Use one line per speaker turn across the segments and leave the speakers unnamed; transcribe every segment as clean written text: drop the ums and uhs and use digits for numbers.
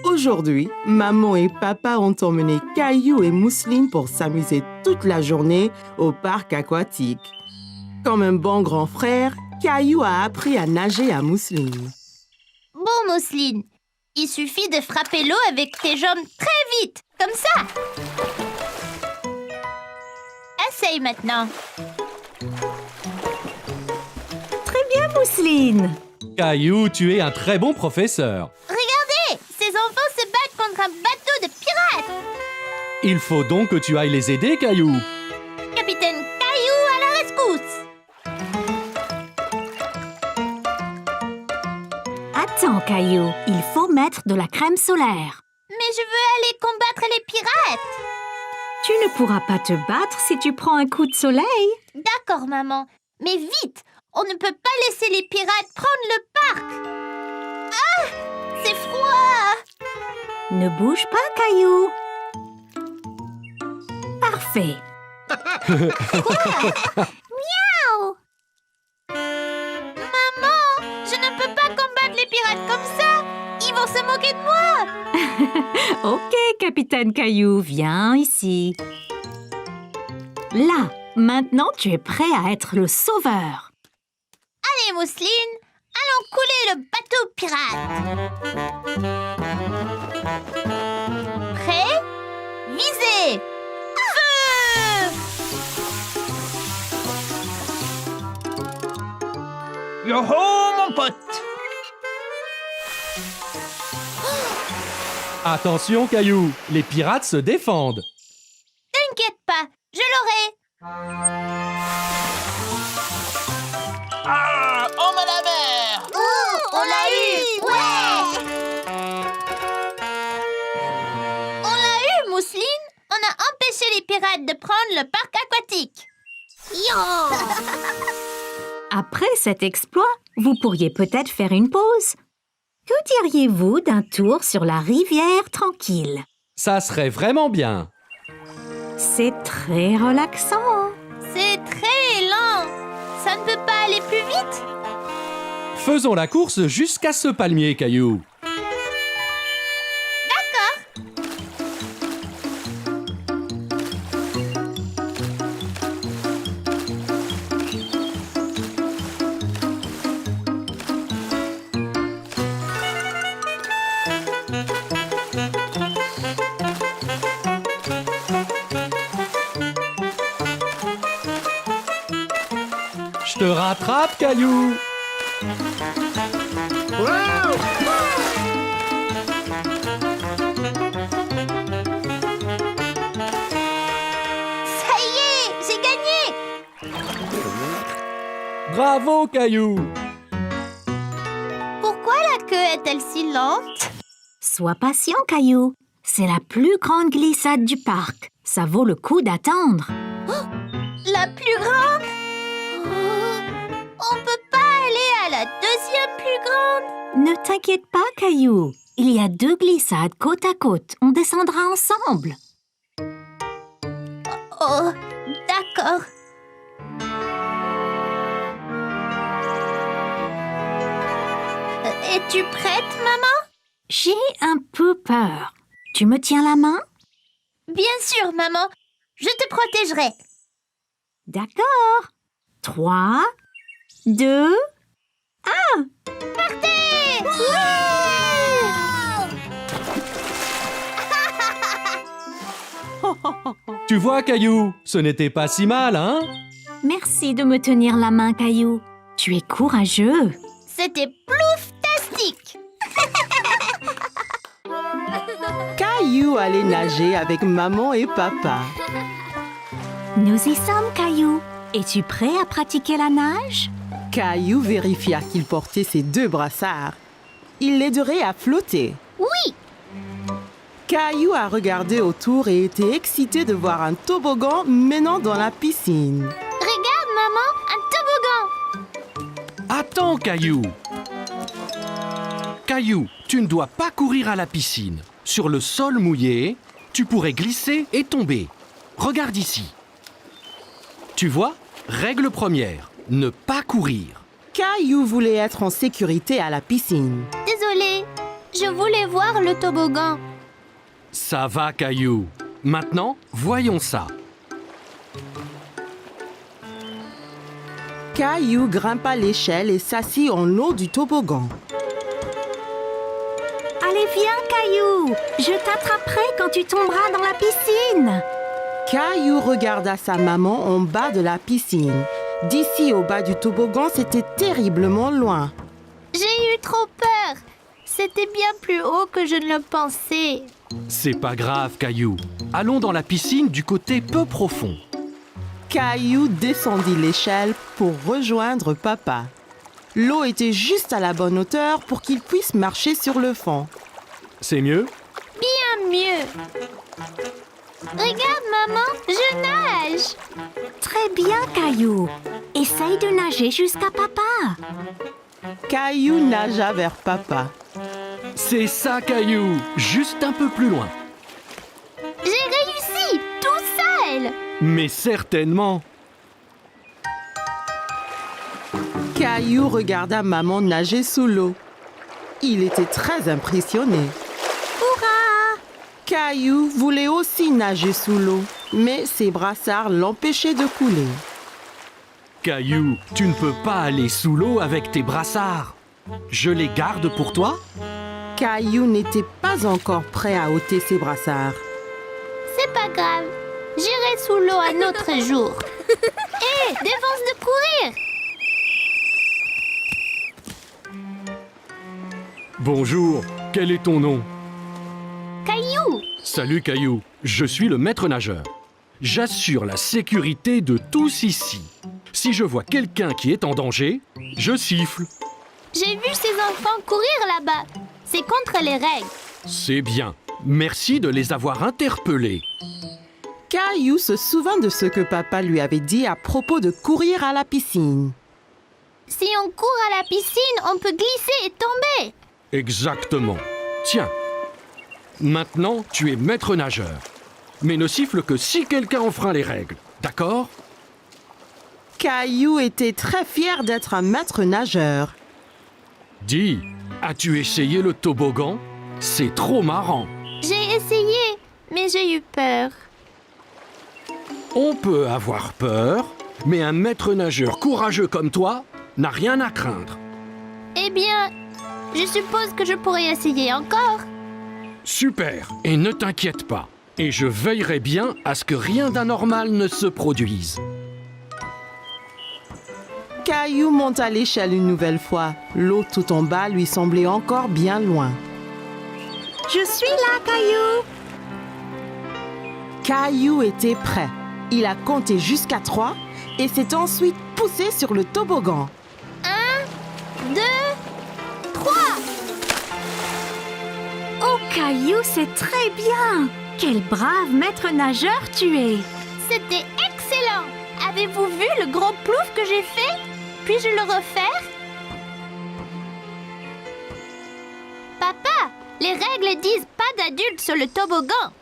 Aujourd'hui, maman et papa ont emmené Caillou et Mousseline pour s'amuser toute la journée au parc aquatique. Comme un bon grand frère, Caillou a appris à nager à Mousseline.
Bon, Mousseline, il suffit de frapper l'eau avec tes jambes très vite, comme ça. Essaye maintenant.
Très bien, Mousseline.
Caillou, tu es un très bon professeur.
Regardez, ces enfants se battent contre un bateau de pirates.
Il faut donc que tu ailles les aider, Caillou.
Capitaine Caillou à la rescousse.
Attends, Caillou, il faut mettre de la crème solaire.
Mais je veux aller combattre les pirates.
Tu ne pourras pas te battre si tu prends un coup de soleil.
D'accord, maman. Mais vite, on ne peut pas laisser les pirates prendre le parc. Ah, c'est froid.
Ne bouge pas, Caillou. Parfait.
Miaou. Maman, je ne peux pas combattre les pirates comme ça. Ils vont se moquer de moi.
Ok, Capitaine Caillou, viens ici. Là, maintenant tu es prêt à être le sauveur.
Allez, Mousseline, allons couler le bateau pirate. Prêt? Visez! Feu!
Yo-ho, mon pote!
Attention, Caillou, les pirates se défendent.
T'inquiète pas, je l'aurai.
Ah! Oh, la mer!
Oh, on l'a eu! Ouais! On l'a eu, Mousseline. On a empêché les pirates de prendre le parc aquatique. Yo!
Après cet exploit, vous pourriez peut-être faire une pause. Que diriez-vous d'un tour sur la rivière tranquille?
Ça serait vraiment bien.
C'est très relaxant.
C'est très lent. Ça ne peut pas aller plus vite?
Faisons la course jusqu'à ce palmier, Caillou.
D'accord.
Je te rattrape, Caillou.
Ça y est, j'ai gagné.
Bravo, Caillou.
Pourquoi la queue est-elle si lente?
Sois patient, Caillou. C'est la plus grande glissade du parc. Ça vaut le coup d'attendre.
La plus grande? On peut pas aller à la deuxième plus grande?
Ne t'inquiète pas, Caillou. Il y a 2 glissades côte à côte. On descendra ensemble.
Oh, d'accord. Es-tu prête, maman?
J'ai un peu peur. Tu me tiens la main?
Bien sûr, maman. Je te protégerai.
D'accord. 3, 2, 1.
Partez!
Tu vois, Caillou, ce n'était pas si mal, hein?
Merci de me tenir la main, Caillou. Tu es courageux.
C'était plouftastique!
Caillou allait nager avec maman et papa.
Nous y sommes, Caillou. Es-tu prêt à pratiquer la nage?
Caillou vérifia qu'il portait ses 2 brassards. Il l'aiderait à flotter.
Oui!
Caillou a regardé autour et était excité de voir un toboggan menant dans la piscine.
Regarde, maman, un toboggan!
Attends, Caillou. Caillou, tu ne dois pas courir à la piscine. Sur le sol mouillé, tu pourrais glisser et tomber. Regarde ici. Tu vois, règle première, ne pas courir.
Caillou voulait être en sécurité à la piscine.
Désolée, Je voulais voir le toboggan.
Ça va, Caillou. Maintenant, voyons ça.
Caillou grimpa l'échelle et s'assit en haut du toboggan.
Allez, viens, Caillou. Je t'attraperai quand tu tomberas dans la piscine.
Caillou regarda sa maman en bas de la piscine. D'ici au bas du toboggan, c'était terriblement loin.
J'ai eu trop peur. C'était bien plus haut que je ne le pensais.
C'est pas grave, Caillou. Allons dans la piscine du côté peu profond.
Caillou descendit l'échelle pour rejoindre papa. L'eau était juste à la bonne hauteur pour qu'il puisse marcher sur le fond.
C'est mieux?
Bien mieux. Regarde, maman, je nage.
Très bien, Caillou. Essaye de nager jusqu'à papa.
Caillou nagea vers papa.
C'est ça, Caillou. Juste un peu plus loin.
J'ai réussi, tout seul.
Mais certainement.
Caillou regarda maman nager sous l'eau. Il était très impressionné.
Hurrah!
Caillou voulait aussi nager sous l'eau, mais ses brassards l'empêchaient de couler.
Caillou, tu ne peux pas aller sous l'eau avec tes brassards. Je les garde pour toi?
Caillou n'était pas encore prêt à ôter ses brassards.
C'est pas grave. J'irai sous l'eau un autre jour. Hé, défense de courir.
Bonjour, quel est ton nom?
Caillou.
Salut, Caillou. Je suis le maître nageur. J'assure la sécurité de tous ici. Si je vois quelqu'un qui est en danger, je siffle.
J'ai vu ces enfants courir là-bas. C'est contre les règles.
C'est bien. Merci de les avoir interpellés.
Caillou se souvint de ce que papa lui avait dit à propos de courir à la piscine.
Si on court à la piscine, on peut glisser et tomber.
Exactement. Tiens. Maintenant, tu es maître nageur. Mais ne siffle que si quelqu'un enfreint les règles. D'accord?
Caillou était très fier d'être un maître nageur.
Dis, as-tu essayé le toboggan? C'est trop marrant.
J'ai essayé, mais j'ai eu peur.
On peut avoir peur, mais un maître nageur courageux comme toi n'a rien à craindre.
Eh bien, je suppose que je pourrais essayer encore.
Super, et ne t'inquiète pas. Et je veillerai bien à ce que rien d'anormal ne se produise.
Caillou monta l'échelle une nouvelle fois. L'eau tout en bas lui semblait encore bien loin.
Je suis là, Caillou.
Caillou était prêt. Il a compté jusqu'à 3 et s'est ensuite poussé sur le toboggan.
1, 2, 3.
Oh, Caillou, c'est très bien. Quel brave maître nageur tu es.
C'était excellent. Avez-vous vu le gros plouf que j'ai fait? Puis-je le refaire? Papa, les règles disent pas d'adultes sur le toboggan.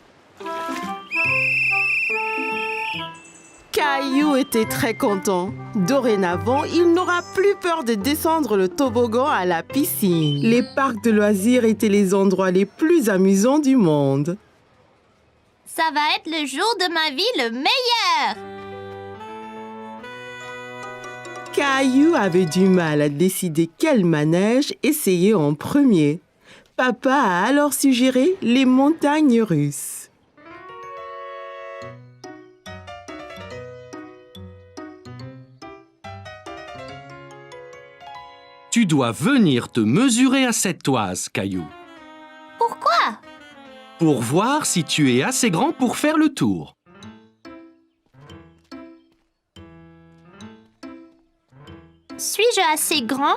Caillou était très content. Dorénavant, il n'aura plus peur de descendre le toboggan à la piscine. Les parcs de loisirs étaient les endroits les plus amusants du monde.
Ça va être le jour de ma vie le meilleur.
Caillou avait du mal à décider quel manège essayer en premier. Papa a alors suggéré les montagnes russes.
Tu dois venir te mesurer à cette toise, Caillou,
Pourquoi?
pour voir si tu es assez grand pour faire le tour.
Suis-je assez grand?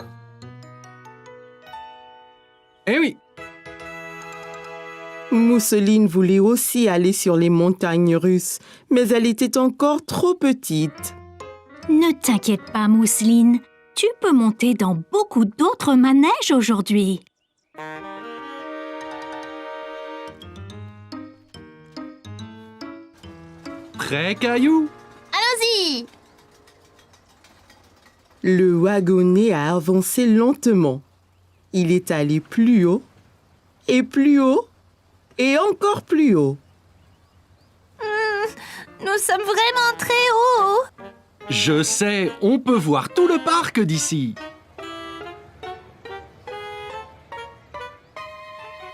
Eh oui,
Mousseline voulait aussi aller sur les montagnes russes, mais elle était encore trop petite.
Ne t'inquiète pas, Mousseline. Tu peux monter dans beaucoup d'autres manèges aujourd'hui.
prêt, Caillou?
Allons-y!
Le wagonnet a avancé lentement. Il est allé plus haut, et plus haut, et encore plus haut.
Nous sommes vraiment très hauts.
Je sais, on peut voir tout le parc d'ici.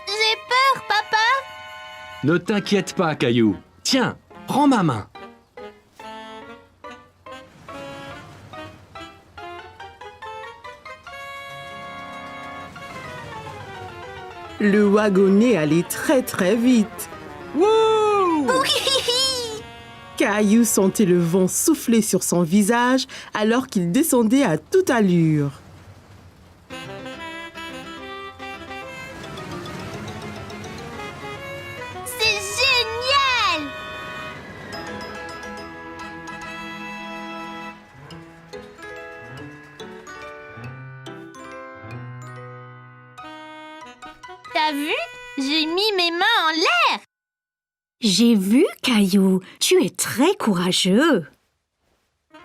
J'ai peur, papa.
Ne t'inquiète pas, Caillou. Tiens, prends ma main.
Le wagonnet allait très très vite.
Wouh!
Caillou sentait le vent souffler sur son visage alors qu'il descendait à toute allure.
C'est génial. T'as vu? J'ai mis mes mains en l'air.
J'ai vu, Caillou. Tu es très courageux.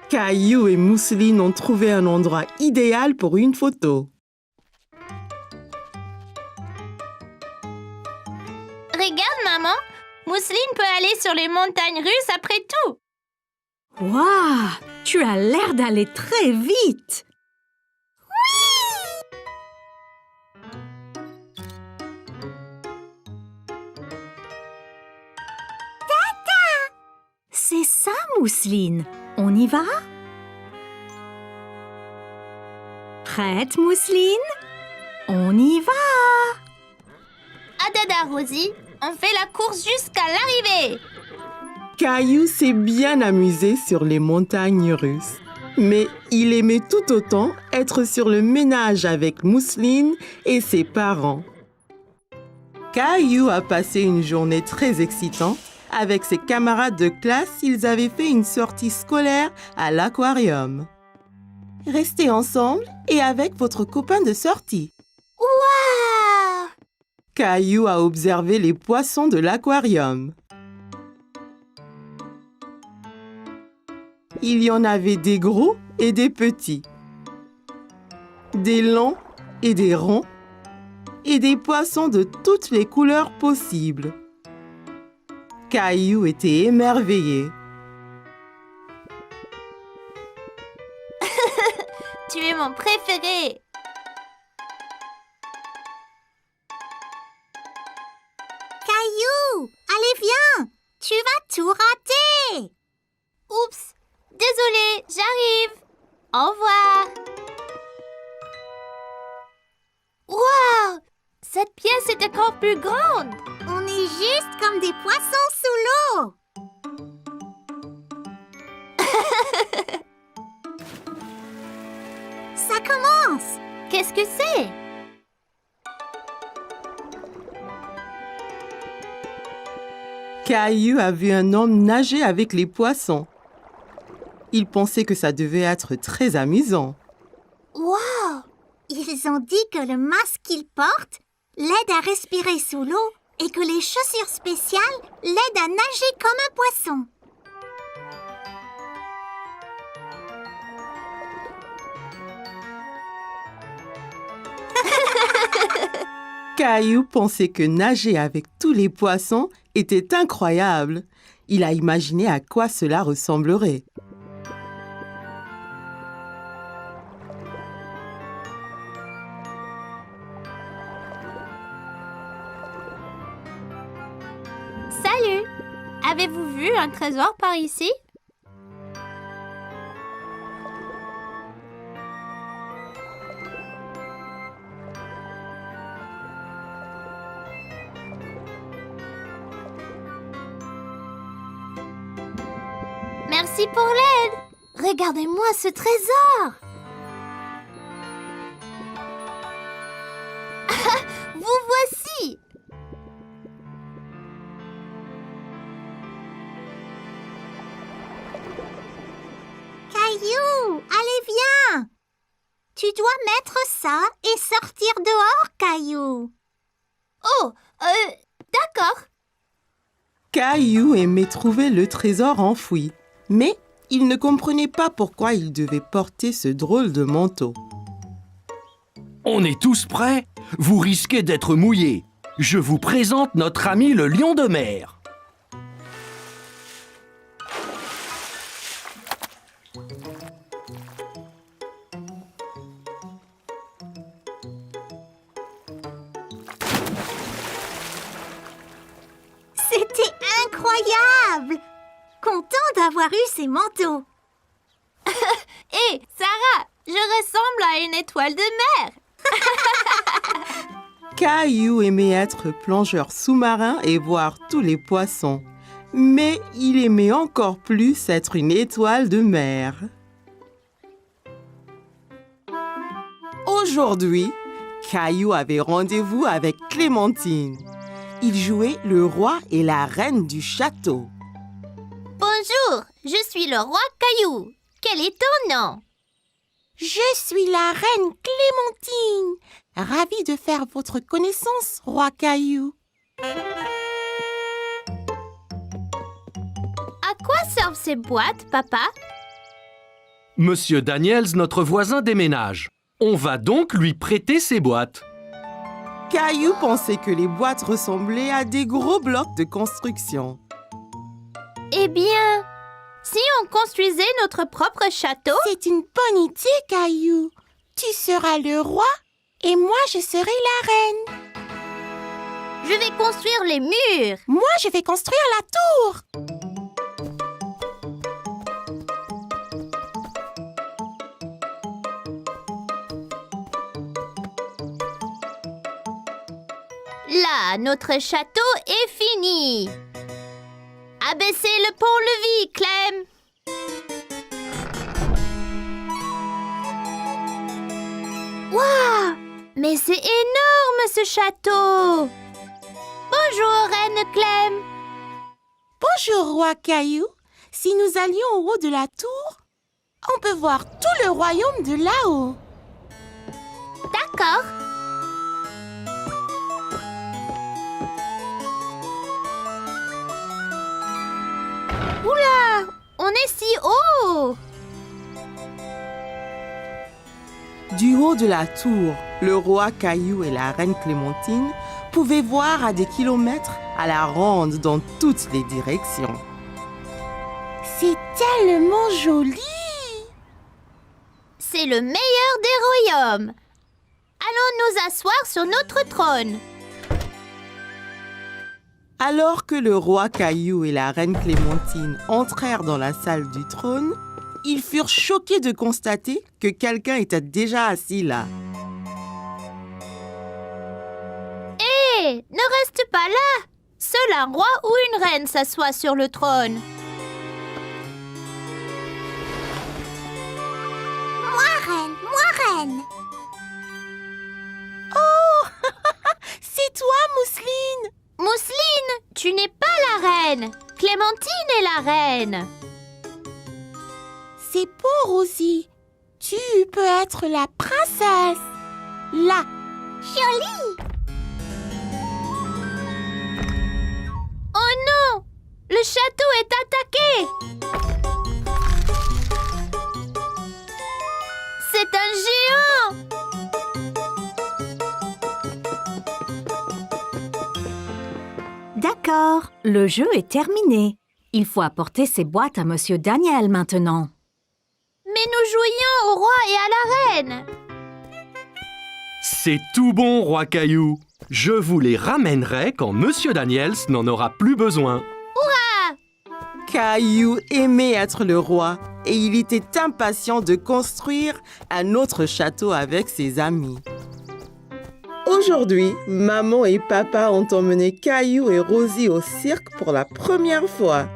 Caillou et Mousseline ont trouvé un endroit idéal pour une photo.
Regarde, maman. Mousseline peut aller sur les montagnes russes après tout.
Waouh! Tu as l'air d'aller très vite. C'est ça, Mousseline. On y va? Prête, Mousseline? On y va!
À dada, Rosie. On fait la course jusqu'à l'arrivée.
Caillou s'est bien amusé sur les montagnes russes. Mais il aimait tout autant être sur le ménage avec Mousseline et ses parents. Caillou a passé une journée très excitante. Avec ses camarades de classe, ils avaient fait une sortie scolaire à l'aquarium. Restez ensemble et avec votre copain de sortie.
Waouh!
Caillou a observé les poissons de l'aquarium. Il y en avait des gros et des petits, des longs et des ronds, et des poissons de toutes les couleurs possibles. Caillou était émerveillé.
Tu es mon préféré. Caillou, allez viens. Tu vas tout rater. Oups, désolé, j'arrive. Au revoir. Waouh, cette pièce est encore plus grande. On est juste comme des poissons sous l'eau. Ça commence. Qu'est-ce que c'est?
Caillou a vu un homme nager avec les poissons. Il pensait que ça devait être très amusant.
Wow! Ils ont dit que le masque qu'ils portent l'aide à respirer sous l'eau et que les chaussures spéciales l'aident à nager comme un poisson.
Caillou pensait que nager avec tous les poissons était incroyable. Il a imaginé à quoi cela ressemblerait.
Salut! Avez-vous vu un trésor par ici? Merci pour l'aide! Regardez-moi ce trésor! Vous voici! Caillou, allez viens! Tu dois mettre ça et sortir dehors, Caillou. Oh, d'accord.
Caillou aimait trouver le trésor enfoui, mais il ne comprenait pas pourquoi il devait porter ce drôle de manteau.
On est tous prêts? Vous risquez d'être mouillés. Je vous présente notre ami le lion de mer.
C'était incroyable! Content d'avoir eu ces manteaux.
Hé, Sarah, je ressemble à une étoile de mer.
Caillou aimait être plongeur sous-marin et voir tous les poissons. Mais il aimait encore plus être une étoile de mer. Aujourd'hui, Caillou avait rendez-vous avec Clémentine. Il jouait le roi et la reine du château.
Bonjour, je suis le roi Caillou. Quel est ton nom?
Je suis la reine Clémentine. Ravie de faire votre connaissance, roi Caillou.
À quoi servent ces boîtes, papa?
Monsieur Daniels, notre voisin, déménage. On va donc lui prêter ses boîtes.
Caillou pensait que les boîtes ressemblaient à des gros blocs de construction.
Eh bien, si on construisait notre propre château?
C'est une bonne idée, Caillou. Tu seras le roi et moi, je serai la reine.
Je vais construire les murs.
Moi, je vais construire la tour.
Là, notre château est fini. Abaissez le pont-levis, Clem. Waouh! Mais c'est énorme, ce château. Bonjour, Reine Clem.
Bonjour, roi Caillou. Si nous allions au haut de la tour, on peut voir tout le royaume de là-haut.
D'accord. Oula! On est si haut!
Du haut de la tour, le roi Caillou et la reine Clémentine pouvaient voir à des kilomètres à la ronde dans toutes les directions. C'est tellement joli!
C'est le meilleur des royaumes. Allons nous asseoir sur notre trône.
Alors que le roi Caillou et la reine Clémentine entrèrent dans la salle du trône, ils furent choqués de constater que quelqu'un était déjà assis là.
Hé, ne reste pas là. Seul un roi ou une reine s'assoit sur le trône.
Moi reine.
Oh, c'est toi, Mousseline!
Mousseline, tu n'es pas la reine. Clémentine est la reine.
C'est bon, Rosie. Tu peux être la princesse. Là.
Jolie.
Oh non! Le château est attaqué! C'est un géant!
D'accord, le jeu est terminé. Il faut apporter ces boîtes à Monsieur Daniel maintenant.
Mais nous jouions au roi et à la reine!
C'est tout bon, roi Caillou. Je vous les ramènerai quand Monsieur Daniels n'en aura plus besoin.
Caillou aimait être le roi et il était impatient de construire un autre château avec ses amis. Aujourd'hui, maman et papa ont emmené Caillou et Rosie au cirque pour la première fois.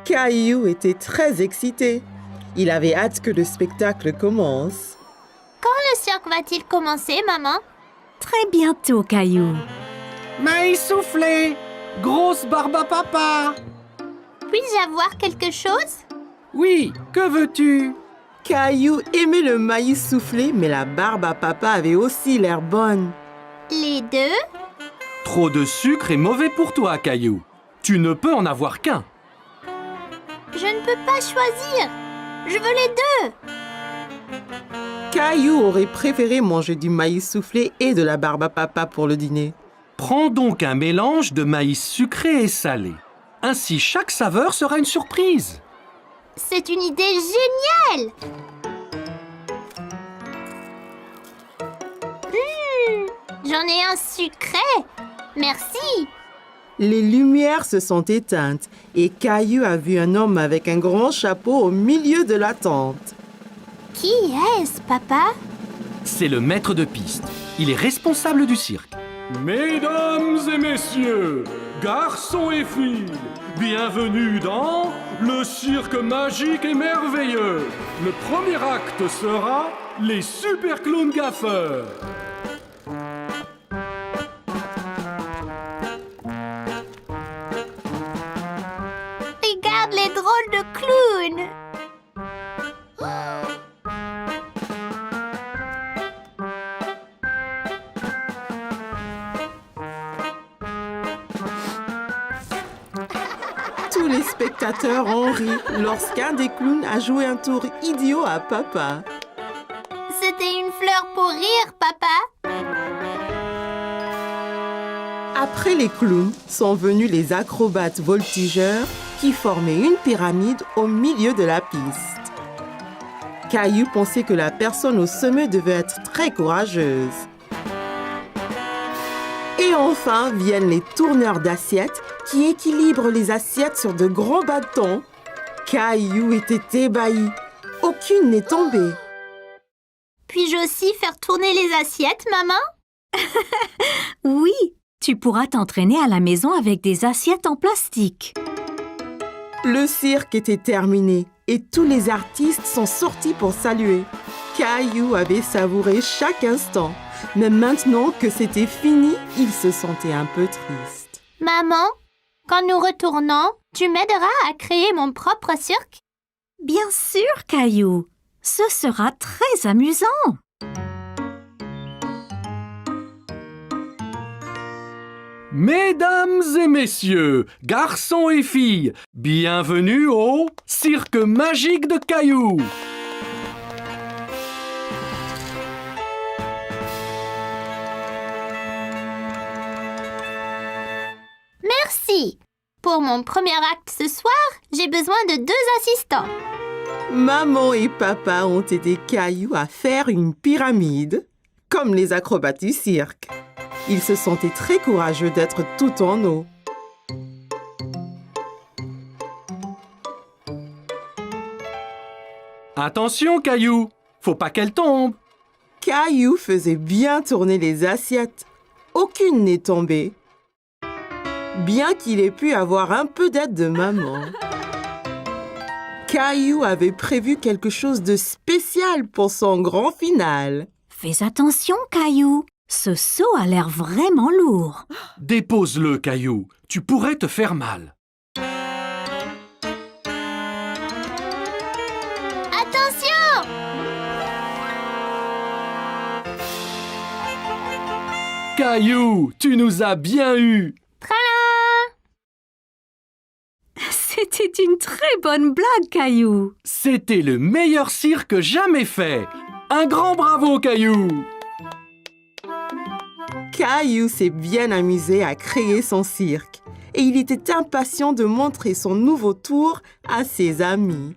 Caillou était très excité. Il avait hâte que le spectacle commence.
Quand le cirque va-t-il commencer, maman?
Très bientôt, Caillou.
Maïs soufflé, grosse barbe à papa.
Puis-je avoir quelque chose?
Oui, que veux-tu?
Caillou aimait le maïs soufflé, mais la barbe à papa avait aussi l'air bonne.
Les deux?
Trop de sucre est mauvais pour toi, Caillou. Tu ne peux en avoir qu'un.
Je ne peux pas choisir. Je veux les deux.
Caillou aurait préféré manger du maïs soufflé et de la barbe à papa pour le dîner.
Prends donc un mélange de maïs sucré et salé. Ainsi, chaque saveur sera une surprise.
C'est une idée géniale! J'en ai un sucré! Merci!
Les lumières se sont éteintes et Caillou a vu un homme avec un grand chapeau au milieu de la tente.
Qui est-ce, papa?
C'est le maître de piste. Il est responsable du cirque.
Mesdames et messieurs, garçons et filles, bienvenue dans le cirque magique et merveilleux. Le premier acte sera les super clowns gaffeurs.
Regarde les drôles de clowns!
Tous les spectateurs ont ri lorsqu'un des clowns a joué un tour idiot à papa.
C'était une fleur pour rire, papa!
Après les clowns sont venus les acrobates voltigeurs qui formaient une pyramide au milieu de la piste. Caillou pensait que la personne au sommet devait être très courageuse. Et enfin viennent les tourneurs d'assiettes qui équilibrent les assiettes sur de grands bâtons. Caillou était ébahi. Aucune n'est tombée.
Puis-je aussi faire tourner les assiettes, maman?
Oui, tu pourras t'entraîner à la maison avec des assiettes en plastique.
Le cirque était terminé et tous les artistes sont sortis pour saluer. Caillou avait savouré chaque instant, mais maintenant que c'était fini, il se sentait un peu triste.
Maman, quand nous retournons, tu m'aideras à créer mon propre cirque?
Bien sûr, Caillou. Ce sera très amusant.
Mesdames et messieurs, garçons et filles, bienvenue au cirque magique de Caillou.
Merci! Pour mon premier acte ce soir, j'ai besoin de 2 assistants.
Maman et papa ont aidé Caillou à faire une pyramide, comme les acrobates du cirque. Ils se sentaient très courageux d'être tout en eau.
Attention, Caillou, faut pas qu'elle tombe.
Caillou faisait bien tourner les assiettes. Aucune n'est tombée. Bien qu'il ait pu avoir un peu d'aide de maman. Caillou avait prévu quelque chose de spécial pour son grand final.
Fais attention, Caillou. Ce seau a l'air vraiment lourd.
Dépose-le, Caillou. Tu pourrais te faire mal.
Attention!
Caillou, tu nous as bien eu.
C'était une très bonne blague, Caillou.
C'était le meilleur cirque jamais fait. Un grand bravo, Caillou!
Caillou s'est bien amusé à créer son cirque et il était impatient de montrer son nouveau tour à ses amis.